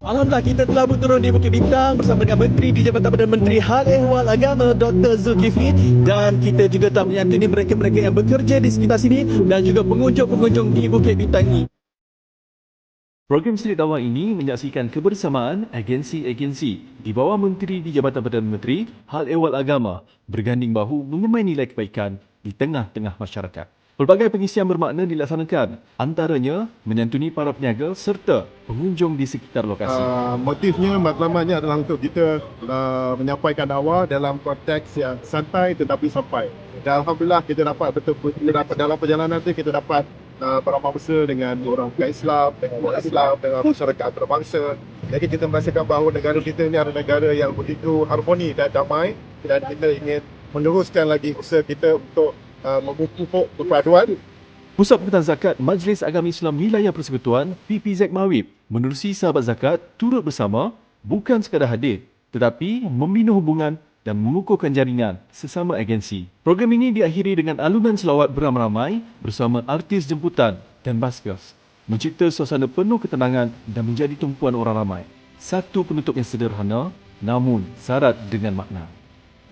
Alhamdulillah, kita telah berturun di Bukit Bintang bersama dengan Menteri di Jabatan Perdana Menteri Hal Ehwal Agama Dr. Zulkifli, dan kita juga telah menyantuni mereka-mereka yang bekerja di sekitar sini dan juga pengunjung-pengunjung di Bukit Bintang ini. Program Seri Dakwah ini menyaksikan kebersamaan agensi-agensi di bawah Menteri di Jabatan Perdana Menteri Hal Ehwal Agama berganding bahu mengemai nilai kebaikan di tengah-tengah masyarakat. Pelbagai pengisian bermakna dilaksanakan, antaranya menyantuni para peniaga serta pengunjung di sekitar lokasi. Motifnya, matlamatnya adalah untuk kita menyampaikan dakwah dalam konteks yang santai tetapi sampai. Dan Alhamdulillah kita dapat dalam perjalanan itu kita dapat bersama dengan orang bukan Islam, dengan masyarakat antarabangsa. Jadi kita merasakan bahawa negara kita ini adalah negara yang begitu harmoni dan damai, dan kita ingin meneruskan lagi usaha kita untuk memupuk perpaduan. Pusat Pengurusan Zakat Majlis Agama Islam Wilayah Persekutuan PPZ Mawib menerusi sahabat zakat turut bersama bukan sekadar hadir tetapi membina hubungan dan mengukuhkan jaringan sesama agensi. Program ini diakhiri dengan alunan selawat beramai-ramai bersama artis jemputan dan baskers, mencipta suasana penuh ketenangan dan menjadi tumpuan orang ramai. Satu penutup yang sederhana namun syarat dengan makna.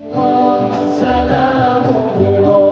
Assalamualaikum.